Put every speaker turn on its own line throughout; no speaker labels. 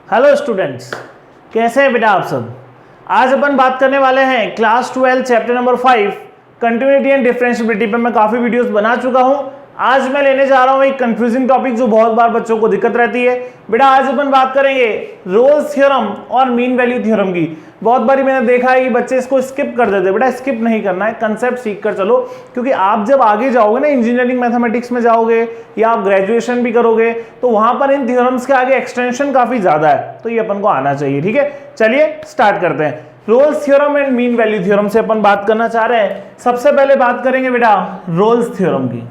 Hello students, कैसे हैं बेटा आप सब। आज अपन बात करने वाले हैं class 12 chapter number 5 continuity and differentiability पे मैं काफ़ी वीडियोस बना चुका हूं। आज मैं लेने जा रहा हूं एक कंफ्यूजिंग टॉपिक जो बहुत बार बच्चों को दिक्कत रहती है। बेटा आज अपन बात करेंगे रोल्स थ्योरम और मीन वैल्यू थ्योरम की। बहुत बारी मैंने देखा है कि बच्चे इसको स्किप कर देते हैं। बेटा स्किप नहीं करना है, कंसेप्ट सीख कर चलो, क्योंकि आप जब आगे जाओगे ना, इंजीनियरिंग मैथमेटिक्स में जाओगे या आप ग्रेजुएशन भी करोगे, तो वहां पर इन थ्योरम्स के आगे एक्सटेंशन काफी ज्यादा है, तो ये अपन को आना चाहिए। ठीक है, चलिए स्टार्ट करते हैं। Rolle's theorem and mean value theorem से अपन बात करना चाह रहे हैं। सबसे पहले बात करेंगे बेटा रोल्स थ्योरम की।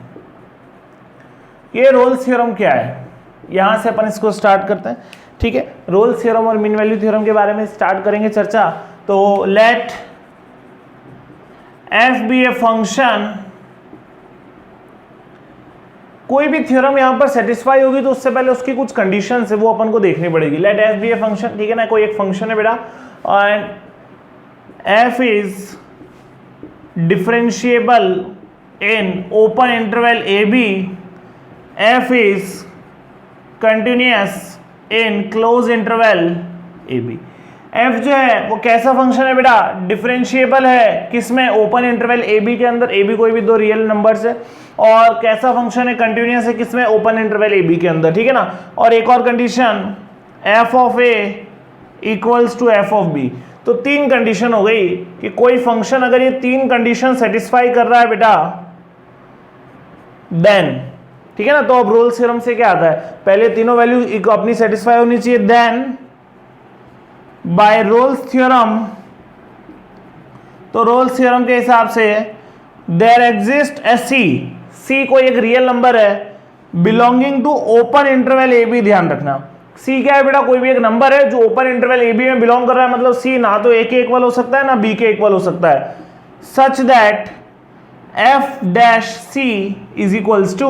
ये रोल्स थ्योरम क्या है, यहां से अपन इसको स्टार्ट करते हैं। ठीक है, रोल्स थ्योरम और मीन वैल्यू थ्योरम के बारे में स्टार्ट करेंगे चर्चा। तो let f be a function, कोई भी थ्योरम यहां पर सेटिस्फाई होगी तो उससे पहले उसकी कुछ कंडीशंस है वो अपन को देखनी पड़ेगी। Let f be a function, ठीक है ना, कोई एक फंक्शन है बेटा और f is differentiable in open interval ab, f is continuous in closed interval ab। f जो है वो कैसा फंक्शन है बेटा, डिफरेंशिएबल है किसमें, ओपन इंटरवल ab के अंदर। ab कोई भी दो रियल नंबर्स है, और कैसा फंक्शन है, कंटिन्यूअस है किसमें, ओपन इंटरवल ab के अंदर। ठीक है ना, और एक और condition f of a equals to f of b। तो तीन कंडीशन हो गई कि कोई फंक्शन अगर ये तीन कंडीशन सेटिस्फाई कर रहा है बेटा देन, ठीक है ना। तो अब रोल्स थ्योरम से क्या आता है, पहले तीनों वैल्यू अपनी सेटिस्फाई होनी चाहिए, देन बाय रोल्स थ्योरम, तो रोल्स थ्योरम के हिसाब से देयर एग्जिस्ट ए सी कोई एक रियल नंबर है belonging to open interval A b. ध्यान रखना सी क्या है बेटा, कोई भी एक नंबर है जो ओपन इंटरवल ए बी में बिलोंग कर रहा है, मतलब सी ना तो ए के इक्वल हो सकता है ना बी के इक्वल हो सकता है, such that F dash C is equals to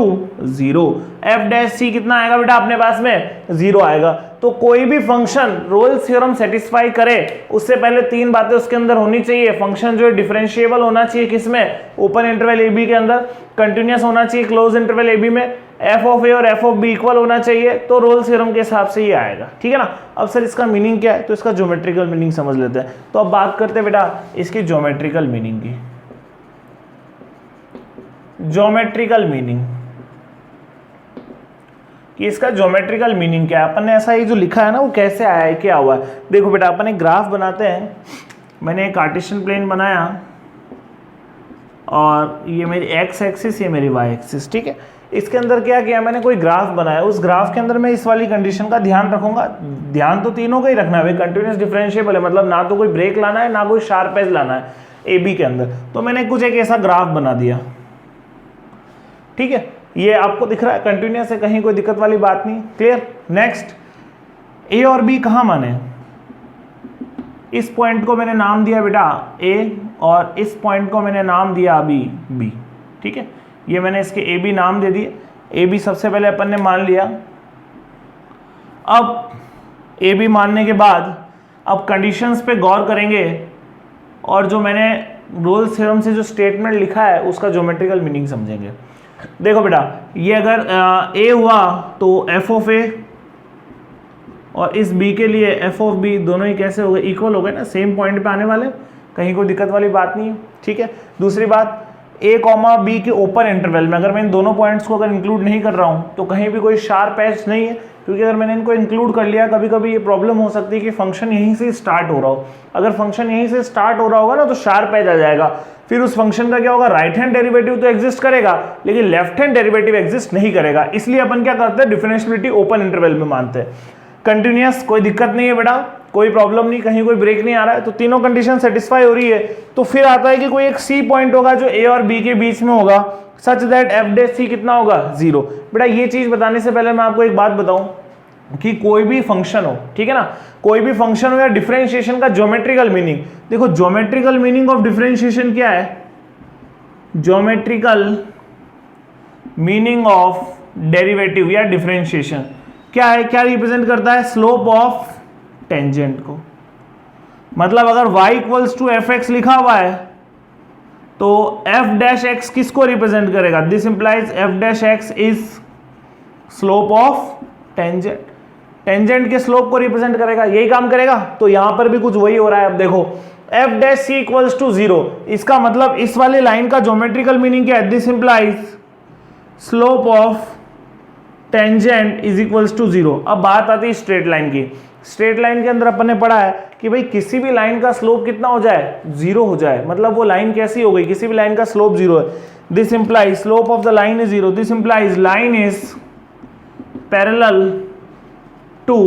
0। F dash C कितना आएगा बेटा अपने पास में, 0 आएगा। तो कोई भी फंक्शन रोल्स थ्योरम सेटिस्फाई करे उससे पहले तीन बातें उसके अंदर होनी चाहिए। फंक्शन जो है डिफरेंशिएबल होना चाहिए किसमें, ओपन इंटरवल ए बी के अंदर, कंटिन्यूअस होना चाहिए क्लोज इंटरवल ए बी में, एफ ऑफ ए और एफ ऑफ बी इक्वल होना चाहिए। तो रोल्स थ्योरम के हिसाब से ये आएगा। ठीक है ना। अब सर इसका मीनिंग क्या है, तो इसका ज्योमेट्रिकल मीनिंग समझ लेते हैं। तो अब बात करते हैं बेटा इसकी ज्योमेट्रिकल मीनिंग की। ज्योमेट्रिकल मीनिंग कि इसका ज्योमेट्रिकल मीनिंग क्या है, अपन ने ऐसा ही जो लिखा है ना वो कैसे आया है, क्या हुआ है। देखो बेटा अपन एक ग्राफ बनाते हैं, मैंने एक कार्टेशियन प्लेन बनाया और ये मेरी एक्स एक्सिस, ये मेरी वाई एक्सिस। ठीक है, इसके अंदर क्या किया मैंने, कोई ग्राफ बनाया, उस ग्राफ के अंदर मैं इस वाली कंडीशन का ध्यान रखूंगा। ध्यान तो तीनों का ही रखना है, कंटिन्यूअस डिफरेंशिएबल है, मतलब ना तो कोई ब्रेक लाना है ना कोई शार्प एज लाना है ए बी के अंदर। तो मैंने कुछ एक ऐसा ग्राफ बना दिया। ठीक है, ये आपको दिख रहा है कंटिन्यूअस है, कहीं कोई दिक्कत वाली बात नहीं, क्लियर। नेक्स्ट, ए और बी कहाँ माने, इस पॉइंट को मैंने नाम दिया बेटा ए और इस पॉइंट को मैंने नाम दिया अभी बी। ठीक है, ये मैंने इसके ए बी नाम दे दिए। ए बी सबसे पहले अपन ने मान लिया। अब ए बी मानने के बाद अब कंडीशंस पे गौर करेंगे और जो मैंने रोल्स थ्योरम से जो स्टेटमेंट लिखा है उसका ज्योमेट्रिकल मीनिंग समझेंगे। देखो बेटा ये अगर ए हुआ तो एफ ऑफ ए और इस बी के लिए एफ ऑफ बी दोनों ही कैसे हो गए, इक्वल हो गए ना, सेम पॉइंट पे आने वाले, कहीं कोई दिक्कत वाली बात नहीं है। ठीक है, दूसरी बात ए कॉमा बी के ओपन इंटरवल में अगर मैं इन दोनों पॉइंट्स को अगर इंक्लूड नहीं कर रहा हूँ तो कहीं भी कोई शार्प एज नहीं है, क्योंकि अगर मैंने इनको इंक्लूड कर लिया कभी कभी ये प्रॉब्लम हो सकती है कि फंक्शन यहीं से स्टार्ट हो रहा हो। अगर फंक्शन यहीं से स्टार्ट हो रहा होगा ना तो शार्प एज आ जाएगा, फिर उस फंक्शन का क्या होगा, राइट हैंड डेरिवेटिव तो एग्जिस्ट करेगा लेकिन लेफ्ट हैंड डेरिवेटिव एग्जिस्ट नहीं करेगा। इसलिए अपन क्या करते हैं, डिफरेंशिएबिलिटी ओपन इंटरवल में मानते हैं। कंटिन्यूअस कोई दिक्कत नहीं है बेटा, कोई प्रॉब्लम नहीं, कहीं कोई ब्रेक नहीं आ रहा है, तो तीनों कंडीशन सेटिस्फाई हो रही है। तो फिर आता है कि कोई एक सी पॉइंट होगा जो ए और बी के बीच में होगा, सच दैट एफ डैश सी कितना होगा, 0। बेटा ये चीज बताने से पहले मैं आपको एक बात बताऊं कि कोई भी फंक्शन हो, ठीक है ना, कोई भी फंक्शन हो या डिफरेंशिएशन का ज्योमेट्रिकल मीनिंग, देखो ज्योमेट्रिकल मीनिंग ऑफ डिफरेंशिएशन क्या है, ज्योमेट्रिकल मीनिंग ऑफ डेरिवेटिव या डिफरेंशिएशन क्या है, क्या रिप्रेजेंट करता है, स्लोप ऑफ टेंजेंट को। मतलब अगर y equals to f x लिखा हुआ है तो एफ डैश एक्स किसको रिप्रेजेंट करेगा, this implies f dash x is slope of tangent. Tangent के स्लोप को रिप्रेजेंट करेगा, यही काम करेगा। तो यहां पर भी कुछ वही हो रहा है। अब देखो f dash C equals to 0, इसका मतलब इस वाले लाइन का ज्योमेट्रिकल मीनिंग क्या है? This implies slope of tangent is equals to 0। अब बात आती है स्ट्रेट लाइन की। स्ट्रेट लाइन के अंदर अपन ने पढ़ा है कि भाई किसी भी लाइन का स्लोप कितना हो जाए? 0 हो जाए। मतलब वो लाइन कैसी हो गई? किसी भी लाइन का स्लोप 0 है। This implies slope of the line is 0। This implies line is parallel to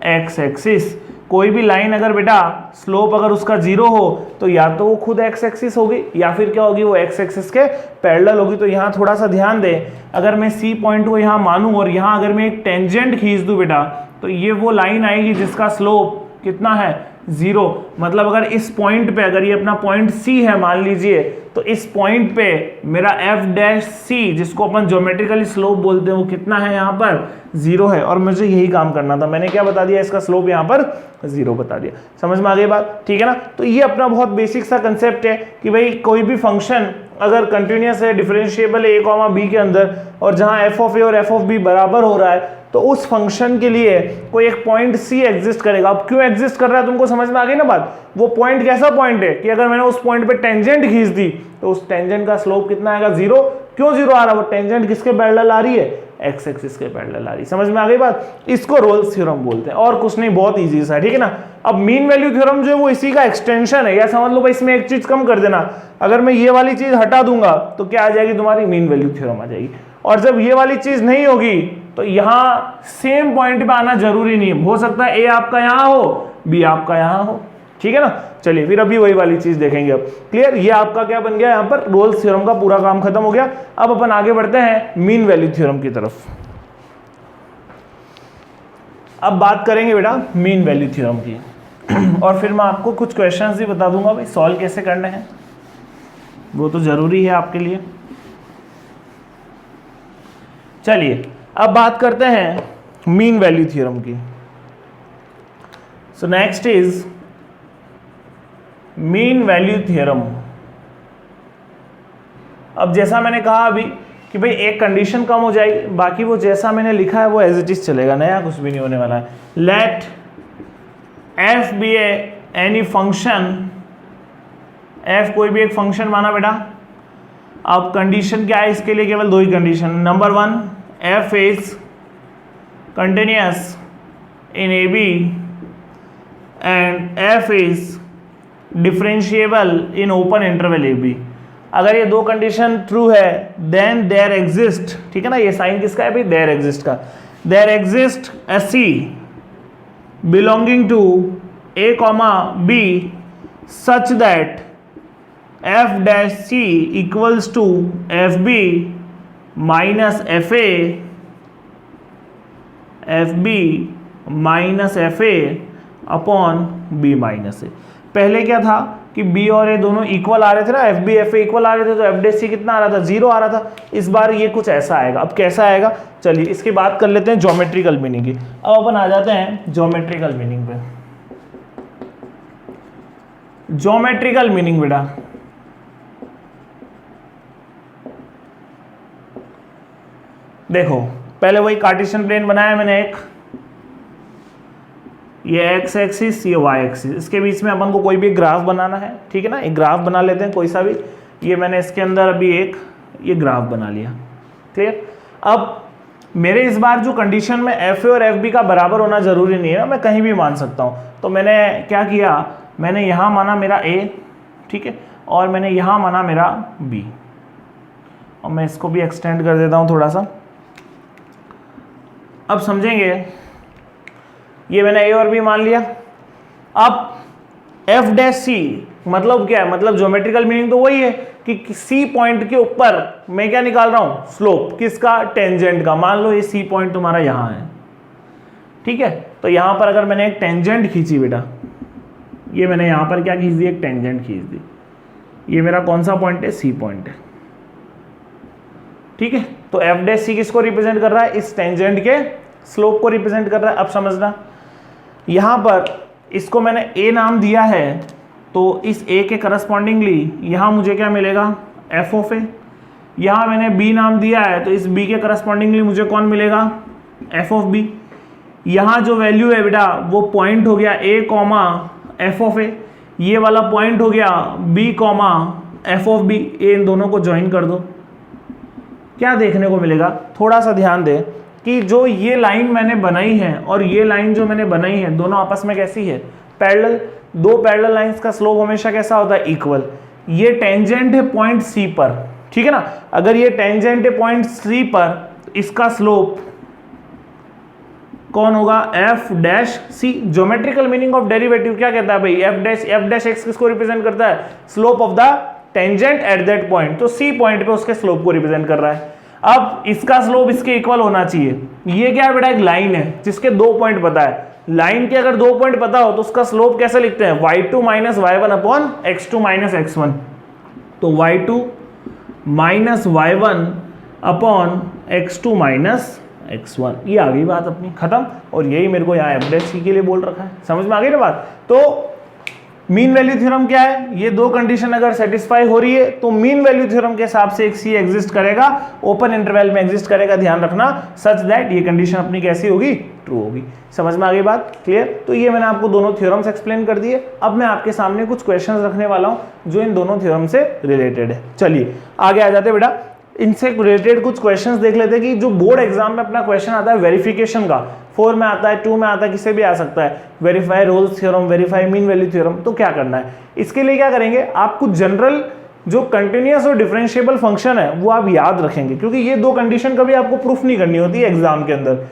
x axis. कोई भी लाइन अगर बेटा स्लोप अगर उसका 0 हो तो या तो वो खुद एक्स एक्सिस होगी या फिर क्या होगी? वो एक्स एक्सिस के पैरेलल होगी। तो यहाँ थोड़ा सा ध्यान दें, अगर मैं सी पॉइंट को यहाँ मानूं और यहाँ अगर मैं एक टेंजेंट खींच दूं बेटा, तो ये वो लाइन आएगी जिसका स्लोप कितना है? 0। मतलब अगर इस पॉइंट पे, अगर ये अपना पॉइंट सी है मान लीजिए, तो इस पॉइंट पे मेरा एफ डैश सी, जिसको अपन ज्योमेट्रिकली स्लोप बोलते हैं, वो कितना है? यहाँ पर 0 है। और मुझे यही काम करना था। मैंने क्या बता दिया? इसका स्लोप यहाँ पर 0 बता दिया। समझ में आ गई बात? ठीक है ना। तो ये अपना बहुत बेसिक सा कंसेप्ट है कि भाई कोई भी फंक्शन अगर कंटिन्यूअस है, डिफरेंशिएबल है a, b के अंदर, और जहाँ एफ ऑफ ए और एफ ऑफ बी बराबर हो रहा है, तो उस फंक्शन के लिए कोई एक पॉइंट सी एग्जिस्ट करेगा। अब क्यों एग्जिस्ट कर रहा है तुमको समझ में आ गई ना बात? वो पॉइंट कैसा पॉइंट है कि अगर मैंने उस पॉइंट पे टेंजेंट खींच दी तो उस टेंजेंट का स्लोप कितना आएगा? 0। क्यों 0 आ रहा है? वो टेंजेंट किसके पैरेलल आ रही है? एक्स एक्सिस के पैरेलल आ रही है। समझ में आ गई बात? इसको रोल्स थ्योरम बोलते हैं और कुछ नहीं, बहुत ईजी सा है। ठीक है ना। अब मीन वैल्यू थ्योरम जो है वो इसी का एक्सटेंशन है, या समझ लो भाई इसमें एक चीज कम कर देना। अगर मैं ये वाली चीज हटा दूंगा तो क्या आ जाएगी? तुम्हारी मीन वैल्यू थ्योरम आ जाएगी। और जब ये वाली चीज नहीं होगी तो यहाँ सेम पॉइंट पे आना जरूरी नहीं है। हो सकता है ए आपका यहाँ हो, बी आपका यहाँ हो। ठीक है ना। चलिए फिर अभी वही वाली चीज देखेंगे। अब क्लियर? ये आपका क्या बन गया? यहाँ पर रोल्स थ्योरम का पूरा काम खत्म हो गया। अब अपन आगे बढ़ते हैं मीन वैल्यू थ्योरम की तरफ। अब बात करेंगे बेटा मीन वैल्यू थ्योरम की और फिर मैं आपको कुछ क्वेश्चंस भी बता दूंगा भाई सॉल्व कैसे करने हैं, वो तो जरूरी है आपके लिए। चलिए अब बात करते हैं मीन वैल्यू थ्योरम की। So next is mean value theorem. अब जैसा मैंने कहा अभी कि भाई एक कंडीशन कम हो जाएगी, बाकी वो जैसा मैंने लिखा है वो एज इट इज चलेगा, नया कुछ भी नहीं होने वाला है। Let f be any function, f कोई भी एक फंक्शन माना बेटा। अब कंडीशन क्या है इसके लिए? केवल 2 ही condition. Number 1, F is continuous in A B and F is differentiable in open interval A B. अगर ये 2 कंडीशन ट्रू है देन देयर एग्जिस्ट, ठीक है ना, ये साइन किसका है भाई? देयर एग्जिस्ट का। There exist a C belonging to A comma B such that F dash C equals to F B minus F A upon B minus A. पहले क्या था कि बी और ए दोनों इक्वल आ रहे थे ना, F B F A equal आ रहे थे, तो एफ डैश सी कितना आ रहा था? 0 आ रहा था। इस बार ये कुछ ऐसा आएगा। अब कैसा आएगा? चलिए इसकी बात कर लेते हैं ज्योमेट्रिकल मीनिंग की। अब अपन आ जाते हैं ज्योमेट्रिकल मीनिंग पे। ज्योमेट्रिकल मीनिंग बेटा, देखो पहले वही कार्टेशियन प्लेन बनाया मैंने एक, ये एक्स एक्सिस, ये वाई एक्सिस, इसके बीच में अपन को कोई भी ग्राफ बनाना है। ठीक है ना। एक ग्राफ बना लेते हैं कोई सा भी। ये मैंने इसके अंदर अभी एक ये ग्राफ बना लिया। क्लियर? अब मेरे इस बार जो कंडीशन में एफ ए और एफ बी का बराबर होना जरूरी नहीं है ना, मैं कहीं भी मान सकता हूँ। तो मैंने क्या किया? मैंने यहाँ माना मेरा ए, ठीक है, और मैंने यहाँ माना मेरा बी, और मैं इसको भी एक्सटेंड कर देता हूँ थोड़ा सा। अब समझेंगे, ये मैंने ए और बी मान लिया। अब एफ डैश सी मतलब क्या है? मतलब ज्योमेट्रिकल मीनिंग तो वही है कि सी पॉइंट के ऊपर मैं क्या निकाल रहा हूं? स्लोप किसका? टेंजेंट का। मान लो ये सी पॉइंट तुम्हारा यहां है, ठीक है। तो यहां पर अगर मैंने एक टेंजेंट खींची बेटा, ये मैंने यहां पर क्या खींच दी? एक टेंजेंट खींच दी। ये मेरा कौन सा पॉइंट है? सी पॉइंट है, ठीक है। तो एफ डैश सी किसको रिप्रेजेंट कर रहा है? इस टेंजेंट के स्लोप को रिप्रेजेंट कर रहा है। अब समझना, यहां पर इसको मैंने ए नाम दिया है, तो इस ए के करस्पॉन्डिंगली यहां मुझे क्या मिलेगा? एफ ऑफ ए। यहां मैंने बी नाम दिया है, तो इस बी के करस्पॉन्डिंगली मुझे कौन मिलेगा? F of b. यहाँ जो वैल्यू है बेटा वो पॉइंट हो गया a comma F of A, ये वाला पॉइंट हो गया b comma F of B. इन दोनों को ज्वाइन कर दो, क्या देखने को मिलेगा, थोड़ा सा ध्यान दें कि जो ये लाइन मैंने बनाई है और ये लाइन जो मैंने बनाई है दोनों आपस में कैसी है, पैरेलल। दो पैरेलल लाइंस का स्लोप हमेशा कैसा होता है, इक्वल। ये टेंजेंट है पॉइंट सी पर, ठीक है ना। अगर ये टेंजेंट है पॉइंट सी पर, इसका स्लोप कौन होगा, f dash c. Geometrical meaning of derivative क्या कहता है भाई, एफ डैश एक्स किसको रिप्रेजेंट करता है, slope of the tangent at that point. तो सी पॉइंट पे उसके स्लोप को रिप्रेजेंट कर रहा है। अब इसका स्लोप इसके इक्वल होना चाहिए। ये क्या है बेटा, एक लाइन है जिसके 2 पॉइंट पता है। लाइन के अगर 2 पॉइंट पता हो तो उसका स्लोप कैसे लिखते हैं, y2 minus y1 upon x2 minus x1। तो y2 minus y1 upon x2 minus x1, ये आ गई बात अपनी खत्म। और यही मेरे को यहाँ एफ डैश सी के लिए बोल रखा है, समझ में आ गई ना बात। तो मीन वैल्यू थ्योरम क्या है, ये दो कंडीशन अगर सेटिस्फाई हो रही है तो मीन वैल्यू थ्योरम के हिसाब से एक सी एग्जिस्ट करेगा, ओपन इंटरवल में एग्जिस्ट करेगा, ध्यान रखना, सच दैट ये कंडीशन अपनी कैसी होगी, ट्रू होगी। समझ में आ गई बात, क्लियर। तो ये मैंने आपको दोनों थ्योरम्स एक्सप्लेन कर दिए। अब मैं आपके सामने कुछ क्वेश्चंस रखने वाला हूं जो इन दोनों थ्योरम से रिलेटेड है। चलिए आगे आ जाते बेटा, इनसे रिलेटेड कुछ क्वेश्चंस देख लेते हैं कि जो बोर्ड एग्जाम में अपना क्वेश्चन आता है वेरिफिकेशन का, 4 में आता है, 2 में आता है, किसे भी आ सकता है, verify Rolle's theorem, verify mean value theorem. तो क्या करना है, इसके लिए क्या करेंगे, आप कुछ जनरल जो कंटिन्यूअस और डिफरेंशिएबल फंक्शन है वो आप याद रखेंगे, क्योंकि ये दो कंडीशन कभी आपको प्रूफ नहीं करनी होती है एग्जाम के अंदर।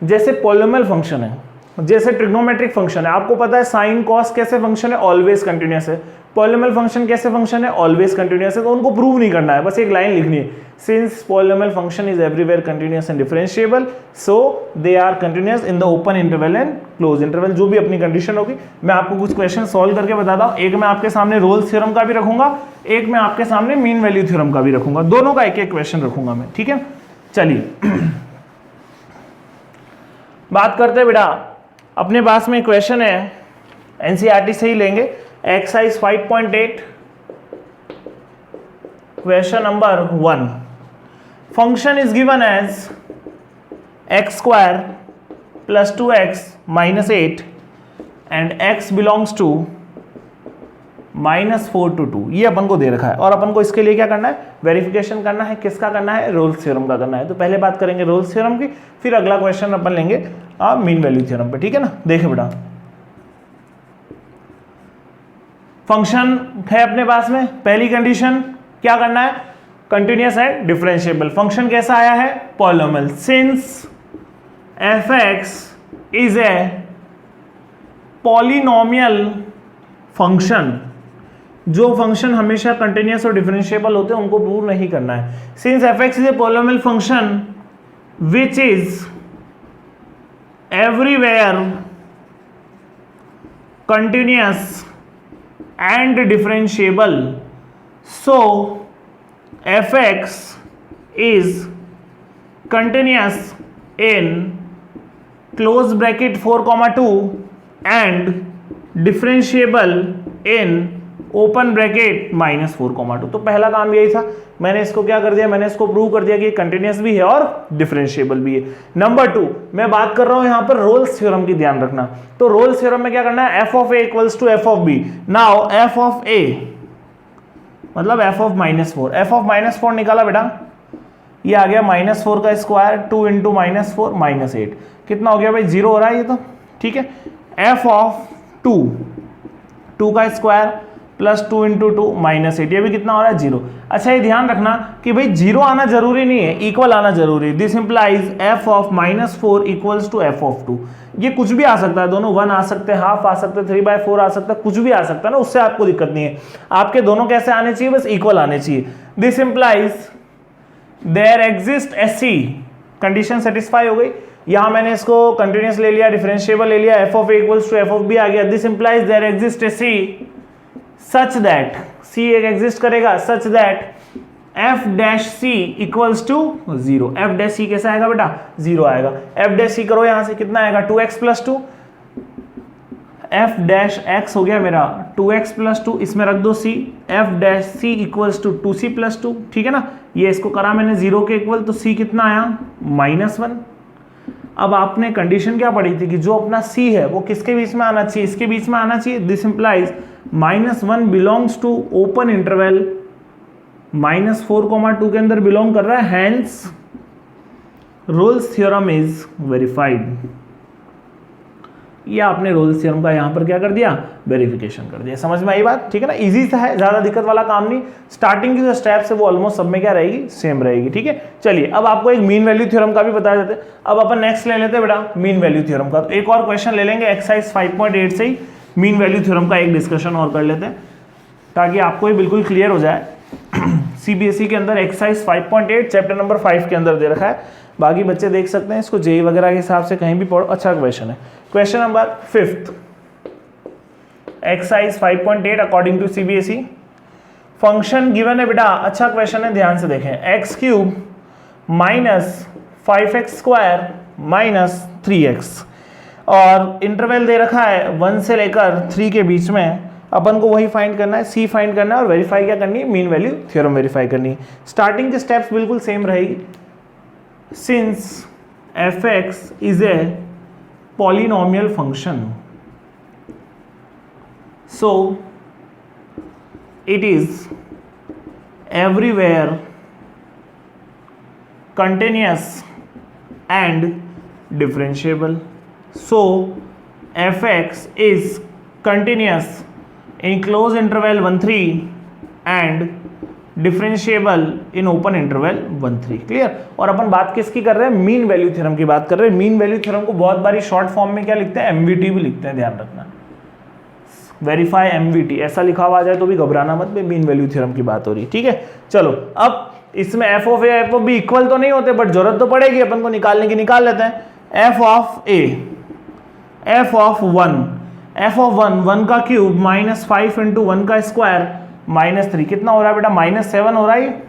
जैसे पॉलिनोमियल फंक्शन है, जैसे ट्रिग्नोमेट्रिक फंक्शन है, आपको पता है साइन कॉस कैसे फंक्शन है, ऑलवेज कंटिन्यूअस है। पॉलिनोमियल फंक्शन कैसे फंक्शन है, ऑलवेज कंटिन्यूअस है। तो उनको प्रूव नहीं करना है, बस एक लाइन लिखनी है, since polynomial function is everywhere continuous and differentiable so they are continuous in the open interval and close interval. जो भी अपनी कंडीशन होगी, मैं आपको कुछ क्वेश्चन सॉल्व करके बताता हूँ। एक मैं आपके सामने रोल्स थ्योरम का भी रखूंगा, एक मैं आपके सामने मीन वैल्यू थ्योरम का भी रखूंगा, दोनों का एक एक क्वेश्चन रखूंगा मैं, ठीक है। चलिए बात करते हैं बेटा, अपने पास में क्वेश्चन है, एनसीईआरटी से ही लेंगे, exercise 5.8 question number 1। Function is given as x square plus 2x minus 8 and x belongs to -4 to 2, ये अपन को दे रखा है। और अपन को इसके लिए क्या करना है, वेरिफिकेशन करना है, किसका करना है, रोल्स थ्योरम का करना है। तो पहले बात करेंगे रोल्स थ्योरम की, फिर अगला क्वेश्चन अपन लेंगे मीन वैल्यू थ्योरम पे, ठीक है ना। देखिए बेटा, फंक्शन है अपने पास में, पहली कंडीशन क्या करना है, कंटिन्यूअस एंड डिफरेंशिएबल। फंक्शन कैसा आया है, polynomial. Since f(x) is a polynomial function, जो फंक्शन हमेशा कंटिन्यूअस और डिफरेंशिएबल होते हैं उनको प्रूव नहीं करना है। Since f(x) is a polynomial function which is everywhere continuous and differentiable, so f(x) is continuous in close bracket 4,2 and differentiable in open bracket -4,2। तो पहला काम यही था, मैंने इसको क्या कर दिया, मैंने इसको प्रूव कर दिया कि कंटिन्यूअस भी है और डिफरेंशिएबल भी है। नंबर 2 मैं बात कर रहा हूं यहां पर रोल्स थ्योरम की, ध्यान रखना। तो रोल्स थ्योरम में क्या करना है, f of a equals to f of b। Now f of a मतलब f of -4, f of -4 निकाला बेटा, ये आ गया -4 का स्क्वायर, 2 इंटू -4 -8, कितना हो गया भाई, 0 हो रहा है ये तो, ठीक है। f of 2 का स्क्वायर प्लस 2 इंटू 2 -8, ये भी कितना हो रहा है, 0। अच्छा ये ध्यान रखना कि भाई 0 आना जरूरी नहीं है, इक्वल आना जरूरी है। This implies f of -4 equals to f of 2। ये कुछ भी आ सकता है, दोनों 1 आ सकते हैं, हाफ आ सकते हैं, 3/4 आ सकता है, कुछ भी आ सकता है ना, उससे आपको दिक्कत नहीं है। आपके दोनों कैसे आने चाहिए, बस इक्वल आने चाहिए। This implies there exist SC, condition satisfy हो गई। यहां मैंने इसको कंटिन्यूअस ले लिया, डिफरेंशिएबल ले लिया, f of a equals to f of b आ गया। This implies there exist SC such that C एक एग्जिस्ट करेगा, such that f dash c equals to 0। f dash c कैसा आएगा बेटा, 0 आएगा। f dash c करो यहां से, कितना आएगा, 2x plus 2, f dash x हो गया मेरा 2x प्लस 2, इसमें रख दो c, f dash c equals to 2c plus 2, ठीक है ना। ये इसको करा मैंने 0 के इक्वल, तो c कितना आया, -1। अब आपने कंडीशन क्या पढ़ी थी कि जो अपना C है वो किसके बीच में आना चाहिए, इसके बीच में आना चाहिए. This implies -1 belongs to open interval, -4,2 के अंदर बिलोंग कर रहा है, hence Rolle's theorem is verified. या आपने रोल्स थ्योरम का यहाँ पर क्या कर दिया, वेरिफिकेशन कर दिया. समझ में आई बात, ठीक है ना. इजी सा है, ज़्यादा दिक्कत वाला काम नहीं. स्टार्टिंग की जो स्टेप्स है वो ऑलमोस्ट सब में क्या रहेगी, सेम रहेगी. ठीक है, चलिए अब आपको एक मीन वैल्यू थ्योरम का भी बता देते हैं. अब अपन नेक्स्ट ले लेते हैं बेटा मीन वैल्यू थ्योरम का. तो एक और क्वेश्चन ले लेंगे एक्सरसाइज 5.8 से ही मीन वैल्यू थ्योरम का एक डिस्कशन और कर लेते हैं ताकि आपको ये बिल्कुल क्लियर हो जाए. CBSE के अंदर एक्सरसाइज 5.8 चैप्टर नंबर 5 के अंदर दे रखा है. बाकी बच्चे देख सकते हैं इसको जेई वगैरह के हिसाब से कहीं भी पढ़ो. अच्छा क्वेश्चन है. Question number 5 exercise 5.8 according to CBSE. Function given है बेटा. अच्छा क्वेश्चन है, ध्यान से देखें. x³ minus 5x² minus 3x और इंटरवल दे रखा है 1 से लेकर 3 के बीच में. अपन को वही फाइंड करना है, C फाइंड करना है और वेरीफाई क्या करनी है, मीन वैल्यू थ्योरम वेरीफाई करनी है. स्टार्टिंग के स्टेप्स बिल्कुल सेम रहेगी. Since f(x) is a polynomial function, so it is everywhere continuous and differentiable. So f(x) is continuous in closed interval 1-3 and differentiable in open interval 1-3. Clear. और अपन बात किसकी कर रहे हैं, मीन वैल्यू थ्योरम की बात कर रहे हैं. मीन वैल्यू थ्योरम को बहुत बारी शॉर्ट फॉर्म में क्या लिखते हैं, MVT भी लिखते हैं. ध्यान रखना, वेरीफाई MVT ऐसा लिखा हुआ आ जाए तो भी घबराना मत, मीन वैल्यू थ्योरम की बात हो रही है. ठीक है, चलो अब इसमें f of a f of b equal तो नहीं होते बट जरूरत तो पड़ेगी अपन को निकालने की. निकाल लेते हैं. f of a f of 1 का क्यूब माइनस 5 इंटू 1 का स्क्वायर -3 कितना हो रहा है बेटा, -7 हो रहा है.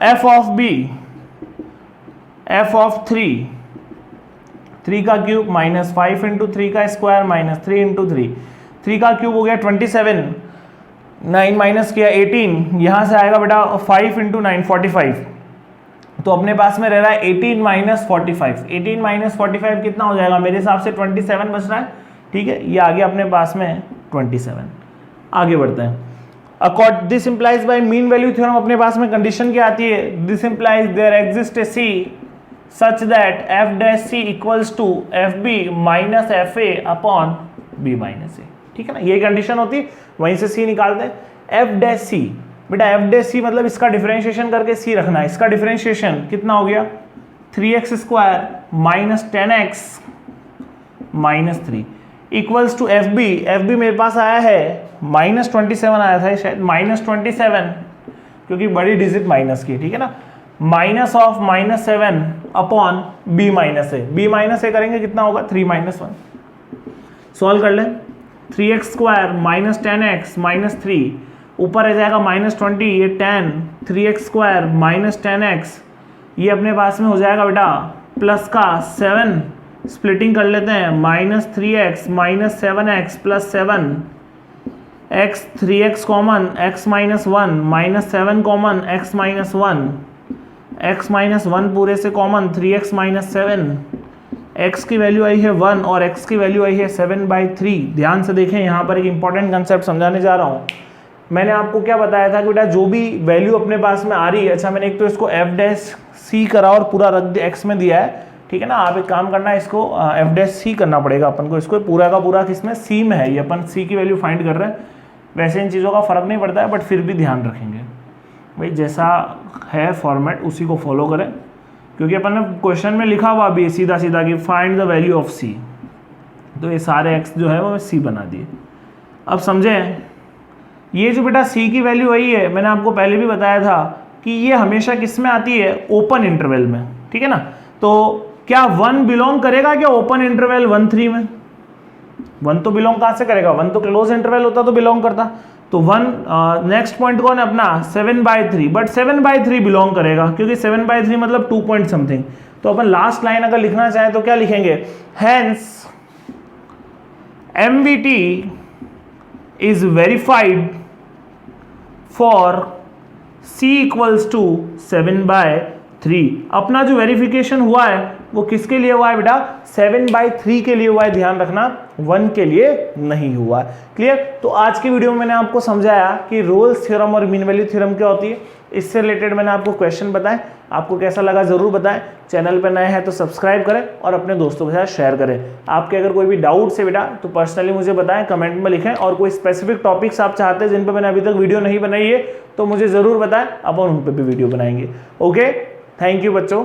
f of b f of 3 का क्यूब -5 इंटू 3 का स्क्वायर -3 इंटू 3 का क्यूब हो गया 27, 9 माइनस किया 18, यहां से आएगा बेटा 5 इंटू 9 45. तो अपने पास में रह रहा है 18 माइनस 45. 18 माइनस 45 कितना हो जाएगा, मेरे हिसाब से 27 बच रहा है. ठीक है, ये आगे अपने पास में 27. आगे बढ़ते हैं. Accord this implies by mean value theorem अपने पास में कंडीशन क्या आती है, this implies there exist a C such that f dash C equals to FB minus FA upon B minus A. ठीक है ना, ये कंडीशन होती, वहीं से C निकालते हैं. f dash C बेटा, f dash C मतलब इसका डिफरेंशिएशन करके C रखना है. इसका डिफरेंशिएशन कितना हो गया, 3x² minus 10x minus 3 equals to FB मेरे पास आया है -27 आया था शायद, -27 क्योंकि बड़ी डिजिट माइनस की. ठीक है ना, minus of -7 upon B minus A करेंगे कितना होगा 3 - 1. सॉल्व कर लें. 3x² माइनस 10x माइनस 3 ऊपर आ जाएगा -20, ये 10 3x² माइनस 10x ये अपने पास में हो जाएगा बेटा प्लस का 7. स्प्लिटिंग कर लेते हैं, -3x minus 7x plus 7 x 3x common x minus 1 minus 7 common x minus 1 x minus 1 पूरे से कॉमन 3x माइनस 7 x की वैल्यू आई है 1 और x की वैल्यू आई है 7/3. ध्यान से देखें, यहाँ पर एक इंपॉर्टेंट कंसेप्ट समझाने जा रहा हूँ. मैंने आपको क्या बताया था कि बेटा जो भी वैल्यू अपने पास में आ रही है, अच्छा मैंने एक तो इसको f डैश c करा और पूरा रद्द x में दिया है. ठीक है ना, आप एक काम करना है, इसको f डैश c करना पड़ेगा अपन को. इसको पूरा का पूरा किसमें c में है, ये अपन c की वैल्यू फाइंड कर रहे हैं. वैसे इन चीज़ों का फर्क नहीं पड़ता है बट फिर भी ध्यान रखेंगे भाई, जैसा है फॉर्मेट उसी को फॉलो करें क्योंकि अपन ने क्वेश्चन में लिखा हुआ भी सीधा सीधा कि find the value of c, तो ये सारे x जो है वो c बना दिए. अब समझें, ये जो बेटा c की वैल्यू आई है, मैंने आपको पहले भी बताया था कि ये हमेशा किस में आती है, ओपन इंटरवल में. ठीक है ना, तो क्या 1 बिलोंग करेगा क्या ओपन इंटरवल 1-3 में, 1 तो बिलोंग कहाँ से करेगा, 1 तो क्लोज इंटरवल होता तो बिलोंग करता. तो 1 नेक्स्ट पॉइंट कौन है अपना 7/3, बट 7/3 बिलोंग करेगा क्योंकि 7/3 मतलब 2 पॉइंट समथिंग. तो अपन लास्ट लाइन अगर लिखना चाहें तो क्या लिखेंगे, hence MVT is verified for C equals to 7/3. अपना जो वेरिफिकेशन हुआ है वो किसके लिए हुआ है बेटा, 7/3 के लिए हुआ है, ध्यान रखना 1 के लिए नहीं हुआ है। क्लियर। तो आज की वीडियो में मैंने आपको समझाया कि रोल्स थ्योरम और मीन वैल्यू थ्योरम क्या होती है, इससे रिलेटेड मैंने आपको क्वेश्चन बताए। आपको कैसा लगा जरूर बताएं। चैनल पर नए हैं तो सब्सक्राइब करें और अपने दोस्तों के साथ शेयर करें। आपके अगर कोई भी डाउट्स है बेटा तो पर्सनली मुझे बताएं, कमेंट में लिखें, और कोई स्पेसिफिक टॉपिक्स आप चाहते हैं जिन पर मैंने अभी तक वीडियो नहीं बनाई है तो मुझे जरूर बताएं, अपन उन पर भी वीडियो बनाएंगे। ओके, थैंक यू बच्चों।